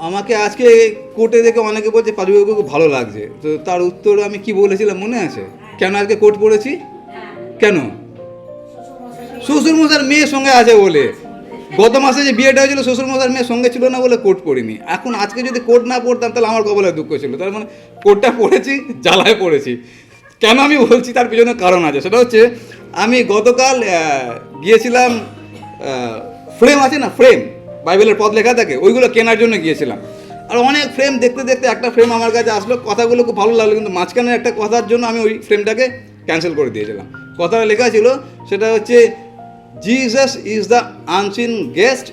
আমাকে আজকে কোর্টে দেখে অনেকে বলছে পাদুবাবুকে খুব ভালো লাগছে, তো তার উত্তর আমি কি বলেছিলাম মনে আছে? কেন আজকে কোর্ট পড়েছি? কেন? শ্বশুরমশার মেয়ের সঙ্গে আছে বলে। গত মাসে যে বিয়েটা হয়েছিল শ্বশুরমশার মেয়ের সঙ্গে ছিল না বলে কোর্ট পড়িনি। এখন আজকে যদি কোর্ট না পড়তাম তাহলে আমার কপালে দুঃখ ছিল। তার মানে কোর্টটা পড়েছি, জ্বালায় পড়েছি। কেন আমি বলছি তার পিছনে কারণ আছে। সেটা হচ্ছে আমি গতকাল গিয়েছিলাম, ফ্রেম আছে না, ফ্রেম বাইবেলের পদ লেখা থাকে, ওইগুলো কেনার জন্য গিয়েছিলাম। আর অনেক ফ্রেম দেখতে দেখতে একটা ফ্রেম আমার কাছে আসলো, কথাগুলো খুব ভালো লাগলো, কিন্তু মাঝখানে একটা কথার জন্য আমি ওই ফ্রেমটাকে ক্যান্সেল করে দিয়েছিলাম। কথাটা লেখা ছিল সেটা হচ্ছে Jesus is the unseen guest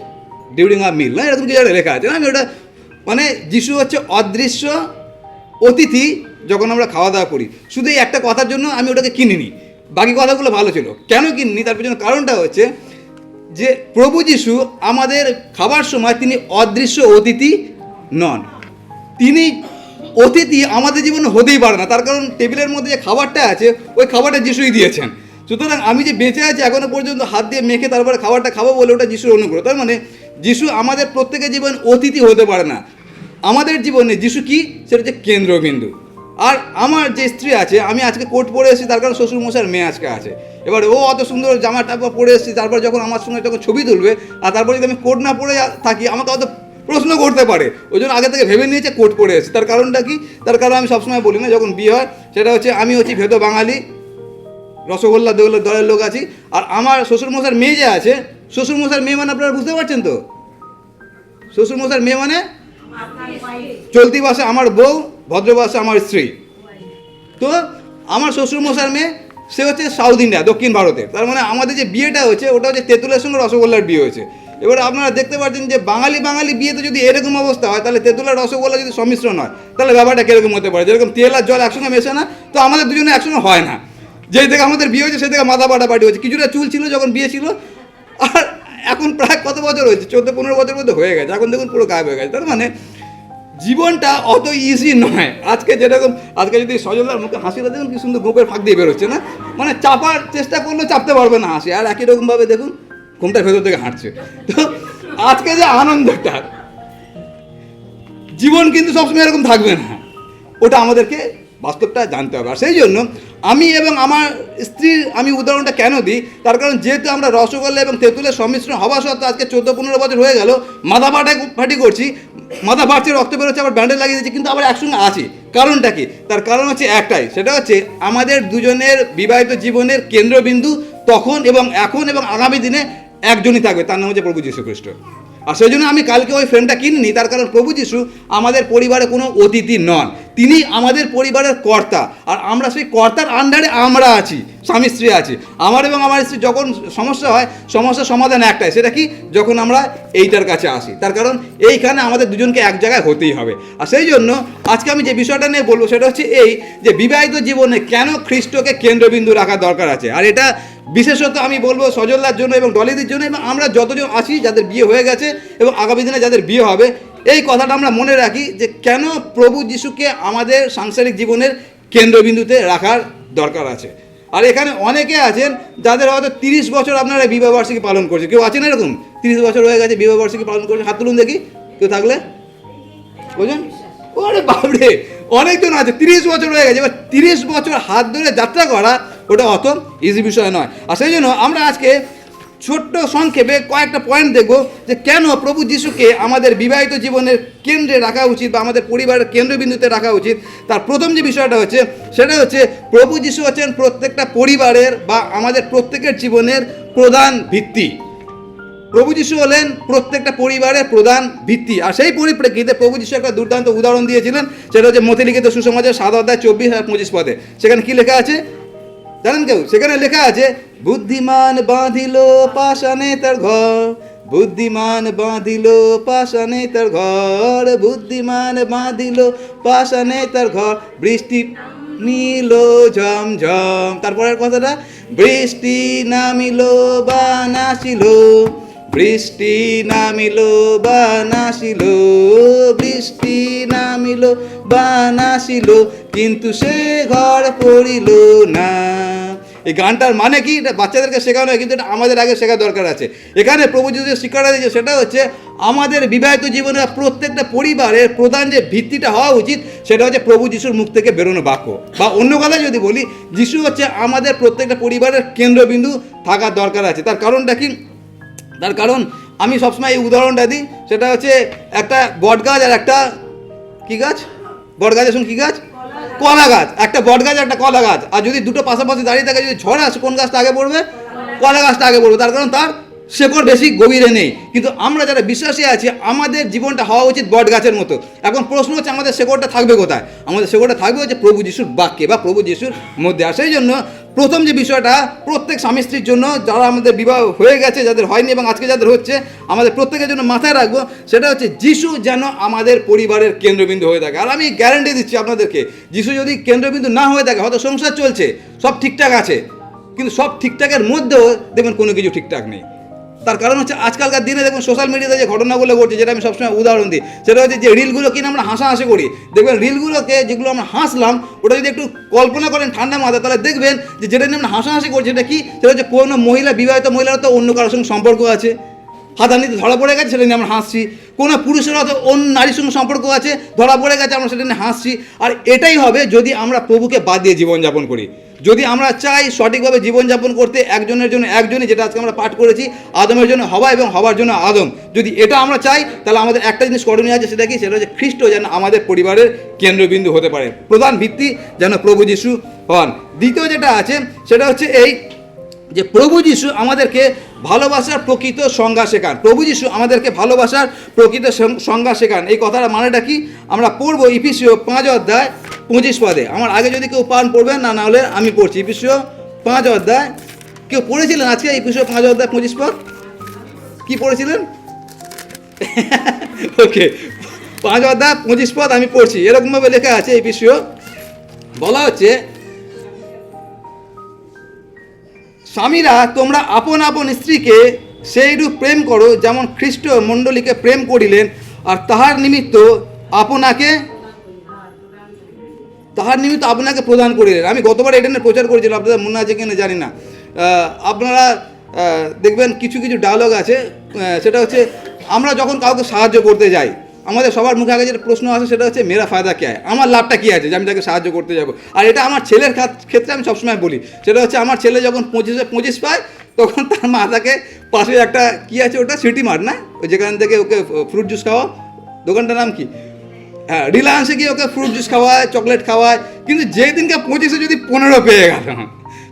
during a meal, না এরকম কিছু একটা লেখা আছে। আমি ওটা মানে যিশু হচ্ছে অদৃশ্য অতিথি যখন আমরা খাওয়া দাওয়া করি। শুধু এই একটা কথার জন্য আমি ওটাকে কিনিনি, বাকি কথাগুলো ভালো ছিল। কেন কিনিনি তার পেছনে কারণটা হচ্ছে যে প্রভু যিশু আমাদের খাবার সময় তিনি অদৃশ্য অতিথি নন। তিনি অতিথি আমাদের জীবনে হতেই পারে না, তার কারণ টেবিলের মধ্যে যে খাবারটা আছে ওই খাবারটা যিশুই দিয়েছেন। সুতরাং আমি যে বেঁচে আছি এখনো পর্যন্ত হাত দিয়ে মেখে তারপরে খাবারটা খাবো বলে ওটা যিশুর অনুগ্রহ। তার মানে যিশু আমাদের প্রত্যেকের জীবন অতিথি হতে পারে না। আমাদের জীবনে যিশু কি, সেটা হচ্ছে কেন্দ্রবিন্দু। আর আমার যে স্ত্রী আছে, আমি আজকে কোট পরে এসেছি তার কারণ শ্বশুরমশাইয়ের মেয়ে আজকে আছে। এবার ও অত সুন্দর জামা টাপা পরে এসেছি, তারপর যখন আমার সঙ্গে যখন ছবি তুলবে আর তারপর যদি আমি কোট না পরে থাকি আমাকে অত প্রশ্ন করতে পারে। ওই জন্য আগে থেকে ভেবে নিয়েছে কোট পরে এসেছি। তার কারণটা কি? তার কারণ আমি সবসময় বলি না, যখন বিয়ে হয় সেটা হচ্ছে আমি হচ্ছি ভেতো বাঙালি, রসগোল্লা দলের লোক আছি। আর আমার শ্বশুরমশাইয়ের মেয়ে যে আছে, শ্বশুরমশাইয়ের মেয়ে মানে আপনারা বুঝতে পারছেন তো, শ্বশুরমশাইয়ের মেয়ে মানে চলতি ভাষা আমার বউ, ভদ্র ভাষা আমার স্ত্রী। তো আমার শ্বশুরমশাইয়ের মেয়ে সে হচ্ছে সাউথ ইন্ডিয়া, দক্ষিণ ভারতের। তার মানে আমাদের যে বিয়েটা হচ্ছে ওটা হচ্ছে তেঁতুলের সঙ্গে রসগোল্লার বিয়ে হয়েছে। এবার আপনারা দেখতে পাচ্ছেন যে বাঙালি বিয়েতে যদি এরকম অবস্থা হয়, তাহলে তেঁতুলের রসগোল্লা যদি সম্মিশ্রণ হয় তাহলে ব্যাপারটা কীরকম হতে পারে? যেরকম তেল আর জল একসঙ্গে মেশে না, তো আমাদের দুজনে একসঙ্গে হয় না। যেই থেকে আমাদের বিয়ে হয়েছে সেই থেকে মাথা পাটাপাটি হচ্ছে। কিছুটা চুল ছিল যখন বিয়ে ছিল, আর এখন প্রায় কত বছর হয়েছে, 14-15 বছর মধ্যে হয়ে গেছে, এখন দেখুন পুরো গায়েব হয়ে গেছে। তার মানে জীবনটা অত ইজি নয়। আজকে যেরকম আজকে যদি সজলদার মুখে হাসিটা দেখুন কি সুন্দর গোপের ফাঁক দিয়ে বেরোচ্ছে না, মানে চাপার চেষ্টা করলেও চাপতে পারবে না হাসি। আর একই রকমভাবে দেখুন ঘুমটার ভেতর থেকে হাঁটছে। তো আজকে যে আনন্দটা, জীবন কিন্তু সবসময় এরকম থাকবে না, ওটা আমাদেরকে বাস্তবটা জানতে হবে। আর সেই জন্য আমি এবং আমার স্ত্রীর আমি উদাহরণটা কেন দিই, তার কারণ যেহেতু আমরা রসগোল্লা এবং তেঁতুলের সম্মিশ্রণ হওয়া সত্ত্বেও আজকে 14-15 বছর হয়ে গেল মাথা ফাটি করছি, মাথা ফাটছে, রক্ত বেরোচ্ছে, আবার ব্যান্ডেজ লাগিয়ে দিচ্ছি, কিন্তু আবার একসঙ্গে আছি। কারণটা কি? তার কারণ হচ্ছে একটাই, সেটা হচ্ছে আমাদের দুজনের বিবাহিত জীবনের কেন্দ্রবিন্দু তখন এবং এখন এবং আগামী দিনে একজনই থাকবে, তার নাম হচ্ছে প্রভু যীশু খ্রিস্ট। আর সেই জন্য আমি কালকে ওই ফ্রেমটা কিনিনি, তার কারণ প্রভু যীশু আমাদের পরিবারে কোনো অতিথি নন, তিনি আমাদের পরিবারের কর্তা। আর আমরা সেই কর্তার আন্ডারে আমরা আছি, স্বামী স্ত্রী আছি। আমার এবং আমার স্ত্রী যখন সমস্যা হয়, সমস্যার সমাধান একটাই, সেটা কি? যখন আমরা এইটার কাছে আসি। তার কারণ এইখানে আমাদের দুজনকে এক জায়গায় হতেই হবে। আর সেই জন্য আজকে আমি যে বিষয়টা নিয়ে বলবো সেটা হচ্ছে এই, যে বিবাহিত জীবনে কেন খ্রিস্টকে কেন্দ্রবিন্দু রাখা দরকার আছে। আর এটা বিশেষত আমি বলবো সজলদার জন্য এবং ডলিদির জন্য এবং আমরা যতজন আছি যাদের বিয়ে হয়ে গেছে এবং আগামী দিনে যাদের বিয়ে হবে, এই কথাটা আমরা মনে রাখি যে কেন প্রভু যিশুকে আমাদের সাংসারিক জীবনের কেন্দ্রবিন্দুতে রাখার দরকার আছে। আর এখানে অনেকে আছেন যাদের হয়তো 30 বছর আপনারা বিবাহবার্ষিকী পালন করছে। কেউ আছেন এরকম 30 বছর হয়ে গেছে বিবাহবার্ষিকী পালন করছে? হাত তুলুন দেখি, কেউ থাকলে বুঝলেন? ওরে বাবরে, অনেকজন আছে 30 বছর হয়ে গেছে। এবার 30 বছর হাত ধরে যাত্রা করা ওটা অত ইজি বিষয় নয়। আর সেই জন্য আমরা আজকে ছোট্ট সংক্ষেপে কয়েকটা পয়েন্ট দেখব যে কেন প্রভু যিশুকে আমাদের বিবাহিত জীবনের কেন্দ্রে রাখা উচিত বা আমাদের পরিবারের কেন্দ্রবিন্দুতে রাখা উচিত। তার প্রথম যে বিষয়টা হচ্ছে সেটা হচ্ছে প্রভু যিশু হচ্ছেন প্রত্যেকটা পরিবারের বা আমাদের প্রত্যেকের জীবনের প্রধান ভিত্তি। প্রভু যিশু হলেন প্রত্যেকটা পরিবারের প্রধান ভিত্তি। আর সেই পরিপ্রেক্ষিতে প্রভু যিশু একটা দুর্দান্ত উদাহরণ দিয়েছিলেন, সেটা হচ্ছে মথি লিখিত সুসমাচার 7 অধ্যায় 24 আর 25 পদে। সেখানে কি লেখা আছে জানেন কেউ? সেখানে লেখা আছে, বুদ্ধিমান বাঁধিল পাষাণে তার ঘর, বুদ্ধিমান বাঁধিল পাষাণে তার ঘর, বুদ্ধিমান বাঁধিল পাষাণে তার ঘর, বৃষ্টি নিল ঝমঝম। তারপরের কথাটা, বৃষ্টি নামিল বা নাসিল, বৃষ্টি নামিল বা নাসিল, বৃষ্টি নামিল বা নাসিল, কিন্তু সে ঘর পড়িল না, এই গানটার মানে কি, এটা বাচ্চাদেরকে শেখানো হয়, কিন্তু এটা আমাদের আগে শেখা দরকার আছে। এখানে প্রভু যিশু যে শিক্ষাটা দিয়েছে সেটা হচ্ছে আমাদের বিবাহিত জীবনে প্রত্যেকটা পরিবারের প্রধান যে ভিত্তিটা হওয়া উচিত সেটা হচ্ছে প্রভু যিশুর মুখ থেকে বেরোনো বাক্য, বা অন্য কথায় যদি বলি, যিশু হচ্ছে আমাদের প্রত্যেকটা পরিবারের কেন্দ্রবিন্দু থাকার দরকার আছে। তার কারণটা কি? তার কারণ আমি সবসময় এই উদাহরণটা দিই, সেটা হচ্ছে একটা বট গাছ আর একটা কী গাছ, বট গাছের সঙ্গে কী গাছ, কলা গাছ। একটা বট গাছ একটা কলা গাছ, আর যদি দুটো পাশাপাশি দাঁড়িয়ে থাকে, যদি ঝড় আসে কোন গাছটা আগে পড়বে? কলা গাছটা আগে পড়বে, তার কারণ তার শেকড় বেশি গভীরে নেই। কিন্তু আমরা যারা বিশ্বাসী আছি আমাদের জীবনটা হওয়া উচিত বট গাছের মতো। এখন প্রশ্ন হচ্ছে আমাদের শেকড়টা থাকবে কোথায়? আমাদের শেকড়টা থাকবে হচ্ছে প্রভু যিশুর বাক্যে বা প্রভু যিশুর মধ্যে। আর সেই জন্য প্রথম যে বিষয়টা প্রত্যেক স্বামী স্ত্রীর জন্য, যারা আমাদের বিবাহ হয়ে গেছে, যাদের হয়নি এবং আজকে যাদের হচ্ছে, আমাদের প্রত্যেকের জন্য মাথায় রাখবো, সেটা হচ্ছে যিশু যেন আমাদের পরিবারের কেন্দ্রবিন্দু হয়ে থাকে। আর আমি গ্যারান্টি দিচ্ছি আপনাদেরকে, যিশু যদি কেন্দ্রবিন্দু না হয়ে থাকে, হয়তো সংসার চলছে, সব ঠিকঠাক আছে, কিন্তু সব ঠিকঠাকের মধ্যেও দেখবেন কোনো কিছু ঠিকঠাক নেই। তার কারণ হচ্ছে আজকালকার দিনে দেখুন সোশ্যাল মিডিয়াতে যে ঘটনাগুলো ঘটছে, যেটা আমি সবসময় উদাহরণ দিই, সেটা হচ্ছে যে রিলগুলো কিনে আমরা হাসাহাসি করি। দেখবেন রিলগুলোকে যেগুলো আমরা হাসলাম, ওটা যদি একটু কল্পনা করেন ঠান্ডা মাথায়, তাহলে দেখবেন যে যেটা নিয়ে আমরা হাসাহাসি করছি সেটা কি, সেটা হচ্ছে কোনো মহিলা, বিবাহিত মহিলার তো অন্য কারোর সঙ্গে সম্পর্ক আছে, হাতাহাতিতে ধরা পড়ে গেছে, সেটা নিয়ে আমরা হাসছি। কোনো পুরুষের হয়তো অন্য নারীর সঙ্গে সম্পর্ক আছে, ধরা পড়ে গেছে, আমরা সেটা নিয়ে হাসছি। আর এটাই হবে যদি আমরা প্রভুকে বাদ দিয়ে জীবনযাপন করি। যদি আমরা চাই সঠিকভাবে জীবনযাপন করতে, একজনের জন্য একজনই, যেটা আজকে আমরা পাঠ করেছি, আদমের জন্য হওয়া এবং হওয়ার জন্য আদম, যদি এটা আমরা চাই, তাহলে আমাদের একটা জিনিস করণীয় আছে, সেটা কি? সেটা হচ্ছে খ্রিস্ট যেন আমাদের পরিবারের কেন্দ্রবিন্দু হতে পারে, প্রধান ভিত্তি যেন প্রভু যিশু হন। দ্বিতীয় যেটা আছে সেটা হচ্ছে এই যে প্রভু যিশু আমাদেরকে ভালোবাসার প্রকৃত সংজ্ঞা শেখান। প্রভু যিশু আমাদেরকে ভালোবাসার প্রকৃত সংজ্ঞা শেখান। এই কথাটা মানেটা কি? আমরা পড়বো ইফিসীয় 5:25। আমার আগে যদি কেউ পান পড়বেন, না হলে আমি পড়ছি। ইফিসীয় 5, কেউ পড়েছিলেন আজকে ইফিসীয় 5:25? কি পড়েছিলেন? ওকে, 5:25 আমি পড়ছি। এরকমভাবে লেখা আছে ইফিসীয়, বলা হচ্ছে, স্বামীরা তোমরা আপন আপন স্ত্রীকে সেইরূপ প্রেম করো যেমন খ্রিস্ট মণ্ডলীকে প্রেম করিলেন, আর তাহার নিমিত্ত আপনাকে প্রদান করিলেন। আমি গতবার এটা নিয়ে প্রচার করেছিলাম, আপনাদের মনে আছে কিনা জানি না। আপনারা দেখবেন কিছু কিছু ডায়লগ আছে, সেটা হচ্ছে আমরা যখন কাউকে সাহায্য করতে যাই, আমাদের সবার মুখে আগে যেটা প্রশ্ন আসে সেটা হচ্ছে মেরা ফায়দা কে হয়, আমার লাভটা কী আছে যে আমি তাকে সাহায্য করতে যাব। আর এটা আমার ছেলের ক্ষেত্রে আমি সবসময় বলি, সেটা হচ্ছে আমার ছেলে যখন 25 পায়, তখন তার মা তাকে পাশে একটা কী আছে ওটা সিটি মার্ট না, ওই যেখান থেকে ওকে ফ্রুট জুস খাওয়া, দোকানটার নাম কি, হ্যাঁ, রিলায়েন্সে গিয়ে ওকে ফ্রুট জুস খাওয়ায়, চকলেট খাওয়ায়। কিন্তু যেদিনকে 25 যদি 15 পেয়ে গেল,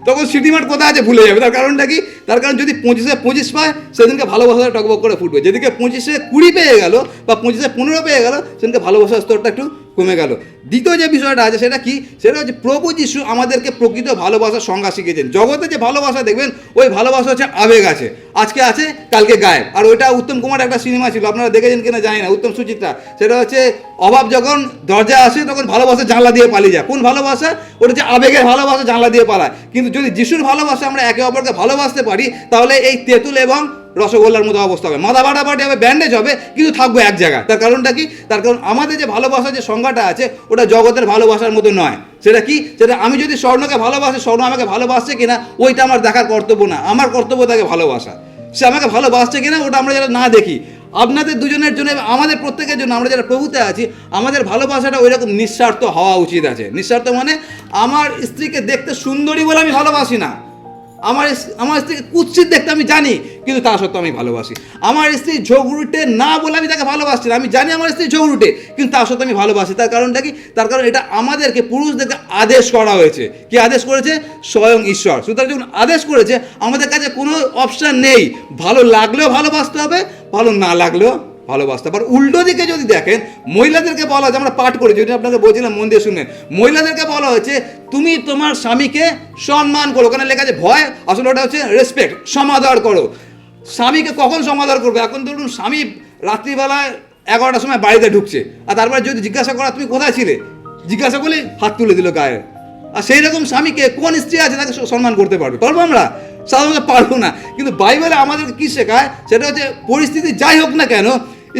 তখন সিটি মার্ট কোথায় আছে ভুলে যাবে। তার কারণটা কি? তার কারণ যদি 25 পায়, সেদিনকে ভালোবাসা টকবক করে ফুটবে। যেদিকে 20 পেয়ে গেল বা 15 পেয়ে গেল, সেদিনকে ভালোবাসার স্তরটা একটু কমে গেল। দ্বিতীয় যে বিষয়টা আছে সেটা কি? সেটা হচ্ছে প্রভু যিশু আমাদেরকে প্রকৃত ভালোবাসার সংজ্ঞা শিখিয়েছেন। জগতে যে ভালোবাসা দেখবেন, ওই ভালোবাসা হচ্ছে আবেগ আছে, আজকে আছে কালকে গায়েব। আর ওইটা উত্তম কুমার একটা সিনেমা ছিল, আপনারা দেখেছেন কিনা জানি না, উত্তম সুচিত্রা। সেটা হচ্ছে অভাব যখন দরজা আসে তখন ভালোবাসা জানলা দিয়ে পালিয়ে যায়। কোন ভালোবাসা? ওটা হচ্ছে আবেগের ভালোবাসা, জানলা দিয়ে পালায়। কিন্তু যদি যিশুর ভালোবাসা আমরা একে অপরকে ভালোবাসতে পারি, তাহলে এই তেঁতুল এবং রসগোল্লার মতো অবস্থা হবে, মাথা বাটাবাটি হবে, ব্যান্ডেজ হবে, কিন্তু থাকবো এক জায়গায়। তার কারণটা কি? তার কারণ আমাদের যে ভালোবাসার যে সংজ্ঞাটা আছে, ওটা জগতের ভালোবাসার মতো নয়। সেটা কি? সেটা আমি যদি স্বর্ণকে ভালোবাসি, স্বর্ণ আমাকে ভালোবাসছে কিনা ওইটা আমার দেখার কর্তব্য না, আমার কর্তব্য তাকে ভালোবাসা। সে আমাকে ভালোবাসছে কিনা ওটা আমরা যারা না দেখি, আপনাদের দুজনের জন্য, আমাদের প্রত্যেকের জন্য, আমরা যারা প্রভুতে আছি, আমাদের ভালোবাসাটা ওই রকম নিঃস্বার্থ হওয়া উচিত আছে। নিঃস্বার্থ মানে আমার স্ত্রীকে দেখতে সুন্দরী বলে আমি ভালোবাসি না, আমার স্ত্রীকে কুৎসিত দেখতে আমি জানি, কিন্তু তা সত্ত্বেও আমি ভালোবাসি। আমার স্ত্রী ঝগড়ুটে না বলে আমি তাকে ভালোবাসছি না, আমি জানি আমার স্ত্রী ঝগড়ুটে, কিন্তু তা সত্ত্বেও আমি ভালোবাসি। তার কারণটা কি? তার কারণ এটা আমাদেরকে, পুরুষদেরকে আদেশ করা হয়েছে। কি আদেশ করেছে? স্বয়ং ঈশ্বর। সুতরাং যখন আদেশ করেছে, আমাদের কাছে কোনো অপশান নেই, ভালো লাগলেও ভালোবাসতে হবে, ভালো না লাগলেও ভালোবাসতে। আবার উল্টো দিকে যদি দেখেন, মহিলাদেরকে বলা হয়েছে, আমরা পাঠ করি, যদি আপনাকে বলছিলাম মন দিয়ে শুনে, মহিলাদেরকে বলা হয়েছে তুমি তোমার স্বামীকে সম্মান করো। ওখানে লেখা আছে ভয়, আসলে ওটা হচ্ছে রেসপেক্ট, সমাদর করো। স্বামীকে কখন সমাদর করবে? এখন ধরুন স্বামী রাত্রিবেলায় 11টার সময় বাড়িতে ঢুকছে, আর তারপরে যদি জিজ্ঞাসা করা তুমি কোথায় ছিলে, জিজ্ঞাসা করলে হাত তুলে দিল গায়ে। আর সেই রকম স্বামীকে কোন স্ত্রী আছে তাকে সম্মান করতে পারবে? পারবো আমরা? সাধারণত পারবো না। কিন্তু বাইবেলে আমাদেরকে কী শেখায়? সেটা হচ্ছে পরিস্থিতি যাই হোক না কেন,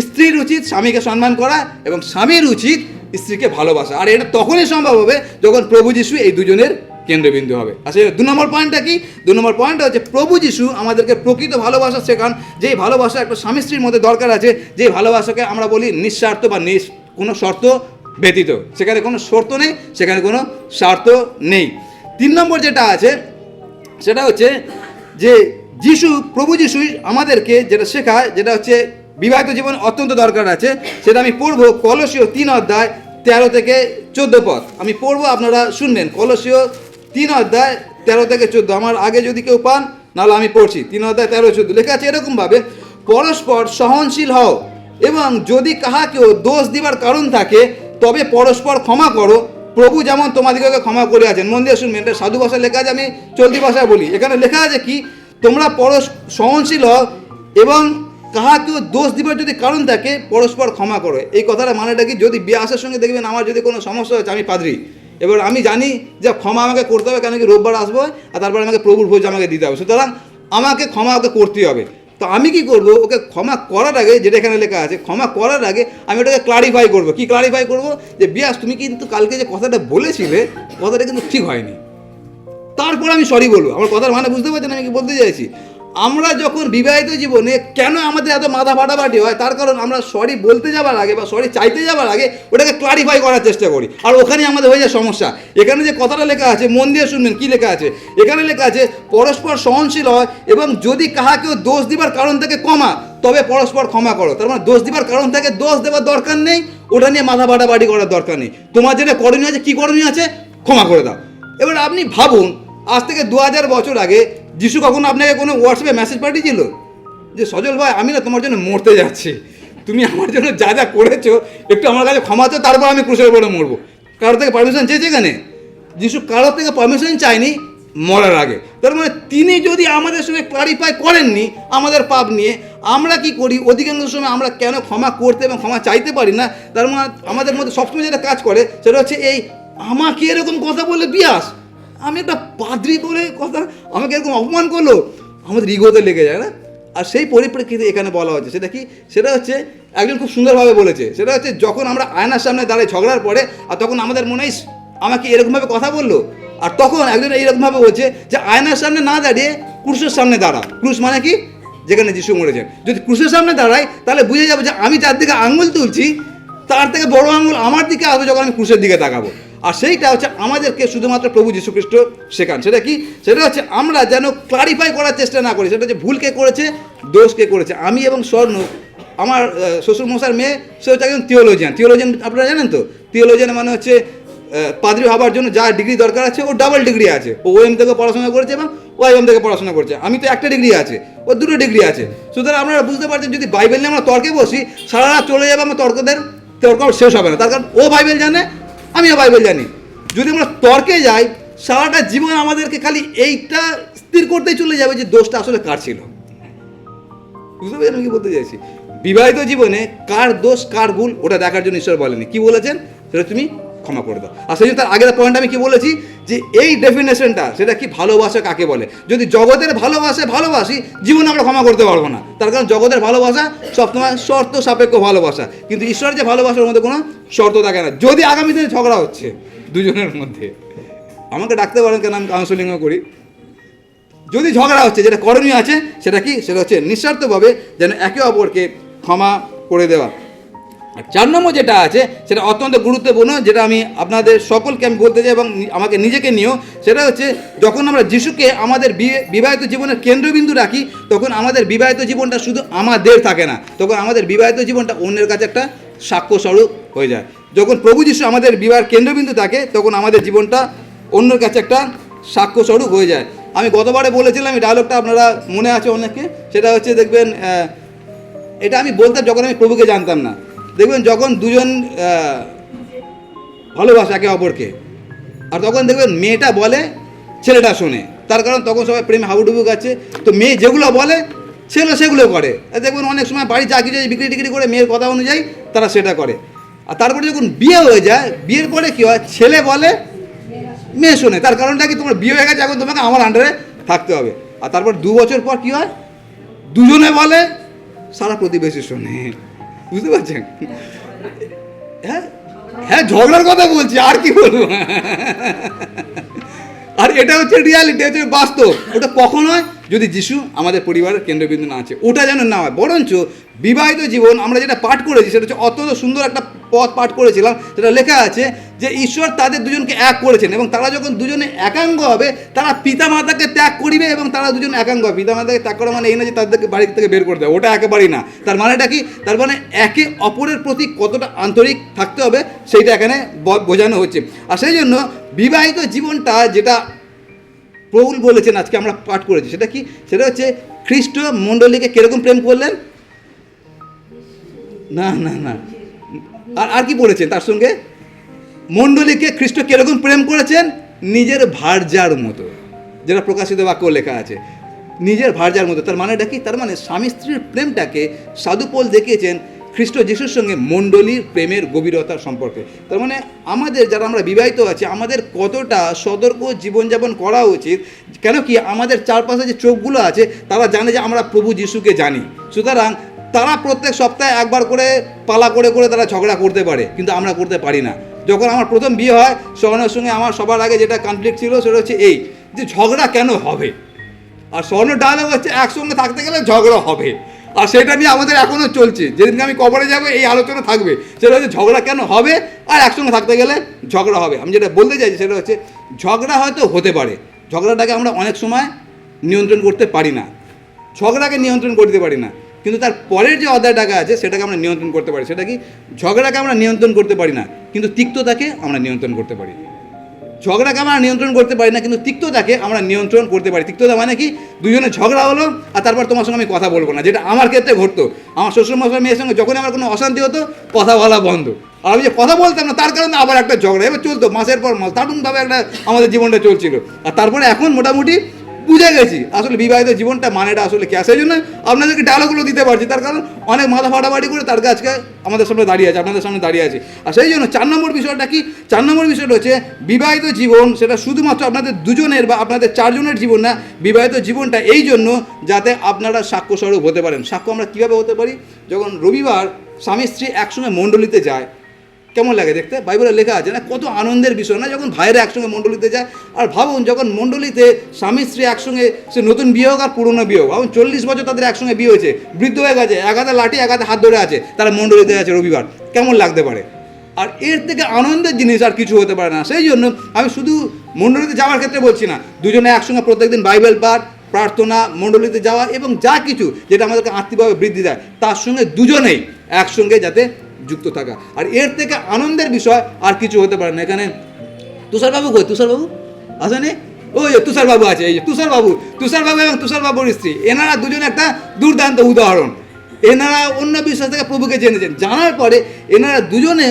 স্ত্রীর উচিত স্বামীকে সম্মান করা এবং স্বামীর উচিত স্ত্রীকে ভালোবাসা। আর এটা তখনই সম্ভব হবে যখন প্রভু যিশু এই দুজনের কেন্দ্রবিন্দু হবে। আসলে 2 নম্বর পয়েন্টটা কি? 2 নম্বর পয়েন্টটা হচ্ছে প্রভু যিশু আমাদেরকে প্রকৃত ভালোবাসা শেখান, যেই ভালোবাসা একটা স্বামী স্ত্রীর মধ্যে দরকার আছে, যেই ভালোবাসাকে আমরা বলি নিঃস্বার্থ বা কোনো শর্ত ব্যতীত। সেখানে কোনো শর্ত নেই, সেখানে কোনো স্বার্থ নেই। 3 নম্বর যেটা আছে সেটা হচ্ছে যে প্রভু যিশুই আমাদেরকে যেটা শেখায়, যেটা হচ্ছে বিবাহিত জীবন অত্যন্ত দরকার আছে, সেটা আমি পড়বো কলসীয় 3 অধ্যায় 13 থেকে 14 পদ। আমি পড়বো, আপনারা শুনবেন। কলসীয় 3 অধ্যায় 13 থেকে 14। আমার আগে যদি কেউ পান, নাহলে আমি পড়ছি। 3 অধ্যায় 13-14 লেখা আছে এরকমভাবে, পরস্পর সহনশীল হও, এবং যদি কাহাকেও দোষ দিবার কারণ থাকে তবে পরস্পর ক্ষমা করো, প্রভু যেমন তোমাদিগকে ক্ষমা করে আছেন। মন দিয়ে শুনবেন, এটা সাধু ভাষায় লেখা আছে, আমি চলতি ভাষায় বলি। এখানে লেখা আছে কি, তোমরা সহনশীল হও এবং কাহাকেও দোষ দিবার যদি কারণ থাকে পরস্পর ক্ষমা করো। এই কথাটা মানেটা কি, যদি বিয়ে আসার সঙ্গে দেখবেন আমার যদি কোনো সমস্যা হচ্ছে, আমি পাদ্রী, এবার আমি জানি যে ক্ষমা আমাকে করতে হবে, কেন কি রোববার আসবো আর তারপর আমাকে প্রভুর ভোজ আমাকে দিতে হবে, সুতরাং আমাকে ক্ষমা ওকে করতেই হবে। তো আমি কি করব, ওকে ক্ষমা করার আগে, যেটা এখানে লেখা আছে, ক্ষমা করার আগে আমি ওটাকে ক্লারিফাই করব। কি ক্লারিফাই করব? যে বিয়াস, তুমি কিন্তু কালকে যে কথাটা বলেছিলে, কথাটা কিন্তু ঠিক হয়নি, তারপর আমি সরি বলবো। আমার কথার মানে বুঝতে পারছেন আমি কি বলতে চাইছি? আমরা যখন বিবাহিত জীবনে কেন আমাদের এত মাথা ফাটাফাটি হয়, তার কারণ আমরা সরি বলতে যাবার আগে বা সরি চাইতে যাবার আগে ওটাকে ক্লারিফাই করার চেষ্টা করি, আর ওখানেই আমাদের হয়ে যায় সমস্যা। এখানে যে কথাটা লেখা আছে, মন দিয়ে শুনবেন কি লেখা আছে। এখানে লেখা আছে পরস্পর সহনশীল হয় এবং যদি কাহাকেও দোষ দিবার কারণ থেকে কমা তবে পরস্পর ক্ষমা করো। তার মানে দোষ দিবার কারণ থেকে দোষ দেওয়ার দরকার নেই, ওটা নিয়ে মাথা ফাটাফাটি করার দরকার নেই। তোমার যেটা করণীয় আছে, কি করণীয় আছে, ক্ষমা করে দাও। এবার আপনি ভাবুন, আজ থেকে 2000 বছর আগে যিশু কখনো আপনাকে কোনো হোয়াটসঅ্যাপে মেসেজ পাঠিয়েছিল যে সজল ভাই, আমি না তোমার জন্য মরতে যাচ্ছি, তুমি আমার জন্য যা যা করেছো একটু আমার কাছে ক্ষমা চাও, তারপর আমি ক্রুশের উপরে মরবো? কারোর থেকে পারমিশন চেয়েছে এখানে? যিশু কারোর থেকে পারমিশন চাইনি মরার আগে। তার মানে তিনি যদি আমাদের সঙ্গে ক্লারিফাই করেননি আমাদের পাপ নিয়ে, আমরা কি করি অধিকাংশ সময়, আমরা কেন ক্ষমা করতে এবং ক্ষমা চাইতে পারি না? তার মানে আমাদের মধ্যে সবসময় যেটা কাজ করে সেটা হচ্ছে এই, আমাকে এরকম কথা বলে বিয়াস, আমি একটা পাদ্রী বলে কথা, আমাকে এরকম অপমান করলো, আমাদের ইগোতে লেগে যায় না? আর সেই পরিপ্রেক্ষিতে এখানে বলা হচ্ছে সেটা কি, সেটা হচ্ছে একজন খুব সুন্দরভাবে বলেছে, সেটা হচ্ছে যখন আমরা আয়নার সামনে দাঁড়াই ঝগড়ার পরে, আর তখন আমাদের মনে হয় আমাকে এরকমভাবে কথা বললো, আর তখন একজন এইরকমভাবে বলছে যে আয়নার সামনে না দাঁড়িয়ে ক্রুশের সামনে দাঁড়া। ক্রুশ মানে কি? যেখানে যিশু মরেছেন। যদি ক্রুশের সামনে দাঁড়াই তাহলে বুঝে যাবে যে আমি যার দিকে আঙুল তুলছি তার থেকে বড় আঙুল আমার দিকে আসবে যখন আমি ক্রুশের দিকে তাকাবো। আর সেইটা হচ্ছে আমাদেরকে শুধুমাত্র প্রভু যীশু খ্রিস্ট শেখান। সেটা কি? সেটা হচ্ছে আমরা যেন ক্লারিফাই করার চেষ্টা না করি, সেটা হচ্ছে ভুল কে করেছে, দোষ কে করেছে। আমি এবং স্বর্ণ, আমার শ্বশুরমশার মেয়ে, সে হচ্ছে একজন থিওলজিয়ান। আপনারা জানেন তো, থিওলজিয়ান মানে হচ্ছে পাদ্রী হবার জন্য যা ডিগ্রি দরকার আছে, ও ডাবল ডিগ্রি আছে। ও ওএম থেকে পড়াশোনা করেছে এবং ওআইএম থেকে পড়াশোনা করেছে। আমি তো একটা ডিগ্রি আছে, ও 2টো ডিগ্রি আছে। সুতরাং আপনারা বুঝতে পারছেন, যদি বাইবেল নিয়ে আমরা তর্কে বসি, সারা রাত চলে যাবে, আমার তর্ক শেষ হবে না। তার কারণ ও বাইবেল জানে, আমিও বাইবেল জানি। যদি আমরা তর্কে যাই, সারাটা জীবন আমাদেরকে খালি এইটা স্থির করতেই চলে যাবে যে দোষটা আসলে কার ছিল। বুঝতে পারছেন আমি কি বলতে চাইছি? বিবাহিত জীবনে কার দোষ কার ভুল ওটা দেখার জন্য ঈশ্বর বলেনি। কি বলেছেন? সেটা তুমি ক্ষমা করে দাও। আর সেই জন্য তার আগের পয়েন্ট আমি কি বলেছি, যে এই ডেফিনেশনটা, সেটা কি, ভালোবাসা কাকে বলে। যদি জগতের ভালোবাসি, জীবনে আমরা ক্ষমা করতে পারবো না। তার কারণ জগতের ভালোবাসা সবসময় শর্ত সাপেক্ষ ভালোবাসা, কিন্তু ঈশ্বরের যে ভালোবাসার মধ্যে কোনো শর্ত থাকে না। যদি আগামী দিনে ঝগড়া হচ্ছে দুজনের মধ্যে, আমাকে ডাকতে পারেন, কেন আমি কাউন্সেলিংও করি। যদি ঝগড়া হচ্ছে, যেটা করণীয় আছে সেটা কি, সেটা হচ্ছে নিঃস্বার্থভাবে যেন একে অপরকে ক্ষমা করে দেওয়া। আর 4 নম্বর যেটা আছে সেটা অত্যন্ত গুরুত্বপূর্ণ, যেটা আমি আপনাদের সকলকে আমি বলতে চাই এবং আমাকে নিজেকে নিয়েও, সেটা হচ্ছে যখন আমরা যিশুকে আমাদের বিবাহিত জীবনের কেন্দ্রবিন্দু রাখি, তখন আমাদের বিবাহিত জীবনটা শুধু আমাদের থাকে না, তখন আমাদের বিবাহিত জীবনটা অন্যের কাছে একটা সাক্ষ্যস্বরূপ হয়ে যায়। যখন প্রভু যিশু আমাদের বিবাহের কেন্দ্রবিন্দু থাকে, তখন আমাদের জীবনটা অন্যের কাছে একটা সাক্ষ্যস্বরূপ হয়ে যায়। আমি গতবারে বলেছিলাম, এই ডায়লগটা আপনারা মনে আছে অনেকে, সেটা হচ্ছে দেখবেন, এটা আমি বলতাম যখন আমি প্রভুকে জানতাম না। দেখবেন যখন দুজন ভালোবাসে একে অপরকে, আর তখন দেখবেন মেয়েটা বলে, ছেলেটা শোনে। তার কারণ তখন সবাই প্রেমে হাবুডুবু গাচ্ছে। তো মেয়ে যেগুলো বলে, ছেলে সেগুলো করে। দেখবেন অনেক সময় বাড়ি যা কিছু বিক্রি টিক্রি করে মেয়ের কথা অনুযায়ী তারা সেটা করে। আর তারপরে যখন বিয়ে হয়ে যায়, বিয়ের পরে কী হয়, ছেলে বলে, মেয়ে শোনে। তার কারণটা কি, তোমার বিয়ে হয়ে গেছে, এখন তোমাকে আমার আন্ডারে থাকতে হবে। আর তারপর 2 বছর পর কী হয়, দুজনে বলে, সারা প্রতিবেশী শোনে। বুঝতে পারছেন? হ্যাঁ, ঝগড়ার কথা বলছি, আর কি বলবো। আর এটা হচ্ছে রিয়ালিটি, হচ্ছে বাস্তব। ওটা কখন হয়? যদি যিশু আমাদের পরিবারের কেন্দ্রবিন্দু না আছে, ওটা যেন না হয়। বরঞ্চ বিবাহিত জীবন আমরা যেটা পাঠ করেছি সেটা হচ্ছে অত্যন্ত সুন্দর একটা পথ পাঠ করেছিলাম, সেটা লেখা আছে যে ঈশ্বর তাদের দুজনকে এক করেছেন এবং তারা যখন দুজনে একাঙ্গ হবে তারা পিতামাতাকে ত্যাগ করিবে এবং তারা দুজন একাঙ্গ হবে। পিতামাতাকে ত্যাগ করা মানে এই না যে তাদেরকে বাড়ি থেকে বের করে দেয়, ওটা একেবারেই না। তার মানেটা কি? তার মানে একে অপরের প্রতি কতটা আন্তরিক থাকতে হবে সেইটা এখানে বোঝানো হচ্ছে। আর সেই জন্য বিবাহিত জীবনটা যেটা পৌল বলেছেন আজকে আমরা পাঠ করেছি, সেটা কি? সেটা হচ্ছে খ্রিস্ট মণ্ডলীকে কিরকম প্রেম করলেন, না না না, আর কি বলেছেন তার সঙ্গে? মণ্ডলীকে খ্রিস্ট কিরকম প্রেম করেছেন? নিজের ভার্যার মতো, যেটা প্রকাশিত বাক্য লেখা আছে, নিজের ভার্যার মতো। তার মানেটা কি? তার মানে স্বামী স্ত্রীর প্রেমটাকে সাধু পৌল দেখিয়েছেন খ্রিস্ট যিশুর সঙ্গে মণ্ডলীর প্রেমের গভীরতার সম্পর্কে। তার মানে আমাদের যারা আমরা বিবাহিত আছি আমাদের কতটা সতর্ক জীবনযাপন করা উচিত। কেন কি? আমাদের চারপাশে যে চোখগুলো আছে তারা জানে যে আমরা প্রভু যিশুকে জানি, সুতরাং তারা প্রত্যেক সপ্তাহে একবার করে পালা করে করে তারা ঝগড়া করতে পারে, কিন্তু আমরা করতে পারি না। যখন আমার প্রথম বিয়ে হয় স্বর্ণের সঙ্গে আমার সবার আগে যেটা কনফ্লিক্ট ছিল সেটা হচ্ছে এই যে ঝগড়া কেন হবে। আর স্বর্ণ ডায়লগ হচ্ছে একসঙ্গে থাকতে গেলে ঝগড়া হবে, আর সেটা নিয়ে আমাদের এখনও চলছে। যেদিনকে আমি কবরে যাবো এই আলোচনা থাকবে, সেটা হচ্ছে ঝগড়া কেন হবে আর একসঙ্গে থাকতে গেলে ঝগড়া হবে। আমি যেটা বলতে চাইছি সেটা হচ্ছে ঝগড়া হয়তো হতে পারে, ঝগড়াটাকে আমরা অনেক সময় নিয়ন্ত্রণ করতে পারি না, ঝগড়াকে নিয়ন্ত্রণ করতে পারি না, কিন্তু তার পরের যে অধ্যায়টাকে আছে সেটাকে আমরা নিয়ন্ত্রণ করতে পারি। সেটা কি? ঝগড়াকে আমরা নিয়ন্ত্রণ করতে পারি না, কিন্তু তিক্ততাকে আমরা নিয়ন্ত্রণ করতে পারি। ঝগড়াকে আমরা নিয়ন্ত্রণ করতে পারি না, কিন্তু তিক্ততাকে আমরা নিয়ন্ত্রণ করতে পারি। তিক্ততা মানে কি? দুজনে ঝগড়া হলো আর তারপর তোমার সঙ্গে আমি কথা বলবো না, যেটা আমার ক্ষেত্রে ঘটতো। আমার শ্বশুরমশাই মেয়ের সঙ্গে যখনই আমার কোনো অশান্তি হতো কথা বলা বন্ধ, আর আমি যে কথা বলতাম না তার কারণে আবার একটা ঝগড়া এবার চলতো মাসের পর মাস, দারুণভাবে একটা আমাদের জীবনটা চলছিল। আর তারপরে এখন মোটামুটি বুঝে গেছি আসলে বিবাহিত জীবনটা মানেটা আসলে কে। সেই জন্য আপনাদেরকে ডায়লগুলো দিতে পারছি, তার কারণ অনেক মাথা ফাটাফাটি করে তার আজকে আমাদের সামনে দাঁড়িয়ে আছে, আপনাদের সামনে দাঁড়িয়ে আছে। আর সেই জন্য 4 নম্বর বিষয়টা কি? 4 নম্বর বিষয়টা হচ্ছে বিবাহিত জীবন সেটা শুধুমাত্র আপনাদের দুজনের বা আপনাদের 4 জনের জীবন না, বিবাহিত জীবনটা এই জন্য যাতে আপনারা সাক্ষ্যস্বরূপ হতে পারেন। সাক্ষ্য আমরা কীভাবে হতে পারি? যখন রবিবার স্বামী স্ত্রী একসঙ্গে মণ্ডলীতে যায়, কেমন লাগে দেখতে? বাইবেলে লেখা আছে না, কত আনন্দের বিষয় না যখন ভাইয়েরা একসঙ্গে মণ্ডলীতে যায়। আর ভাবুন যখন মণ্ডলীতে স্বামী স্ত্রী একসঙ্গে, সে নতুন বিয়ে হোক আর পুরনো বিয়ে হোক, ভাবুন 40 বছর তাদের একসঙ্গে বিয়ে হয়েছে, বৃদ্ধ হয়ে গেছে, এক হাতে লাঠি এক হাতে হাত ধরে আছে, তারা মণ্ডলীতে আছে রবিবার, কেমন লাগতে পারে? আর এর থেকে আনন্দের জিনিস আর কিছু হতে পারে না। সেই জন্য আমি শুধু মণ্ডলীতে যাওয়ার ক্ষেত্রে বলছি না, দুজনে একসঙ্গে প্রত্যেকদিন বাইবেল পাঠ, প্রার্থনা, মণ্ডলীতে যাওয়া এবং যা কিছু যেটা আমাদেরকে আত্মিকভাবে বৃদ্ধি দেয় তার সঙ্গে দুজনেই একসঙ্গে যাতে যুক্ত থাকা। আর এর থেকে আনন্দের বিষয় আর কিছু হতে পারে না। এখানে তুষারবাবু কই? তুষারবাবু আসেনি? ওই যে তুষারবাবু আছে, এই যে তুষারবাবু এবং তুষারবাবুর স্ত্রী, এনারা দুজনে একটা দুর্দান্ত উদাহরণ। এনারা অন্য বিশ্বাস থেকে প্রভুকে জেনেছেন, জানার পরে এনারা দুজনে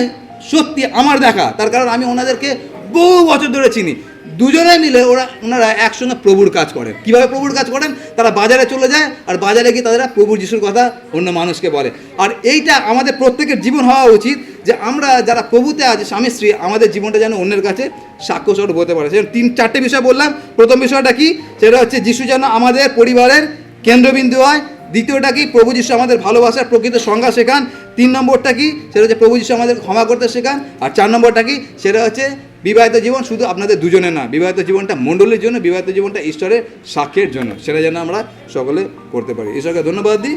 সত্যি আমার দেখা, তার কারণ আমি ওনাদেরকে বহু বছর ধরে চিনি। দুজনে মিলে ওনারা একসঙ্গে প্রভুর কাজ করেন। কীভাবে প্রভুর কাজ করেন? তারা বাজারে চলে যায় আর বাজারে গিয়ে তারা প্রভু যিশুর কথা অন্য মানুষকে বলে। আর এইটা আমাদের প্রত্যেকের জীবন হওয়া উচিত যে আমরা যারা প্রভুতে আছি স্বামী স্ত্রী, আমাদের জীবনটা যেন অন্যের কাছে সাক্ষ্যস্বরূপ হতে পারে। সেজন্য 3-4টে বিষয় বললাম। প্রথম বিষয়টা কি? সেটা হচ্ছে যিশু যেন আমাদের পরিবারের কেন্দ্রবিন্দু হয়। দ্বিতীয়টা কি? প্রভু যিশু আমাদের ভালোবাসার প্রকৃত সংজ্ঞা শেখান। 3 নম্বরটা কি? সেটা হচ্ছে প্রভু যিশু আমাদের ক্ষমা করতে শেখান। আর 4 নম্বরটা কি? সেটা হচ্ছে বিবাহিত জীবন শুধু আপনাদের দুজনের না, বিবাহিত জীবনটা মণ্ডলীর জন্য, বিবাহিত জীবনটা ঈশ্বরের সাক্ষ্যের জন্য, সেটা যেন আমরা সকলে করতে পারি। ঈশ্বরকে ধন্যবাদ দিই।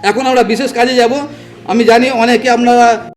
এখন আমরা বিশেষ কাজে যাব। আমি জানি অনেকে আপনারা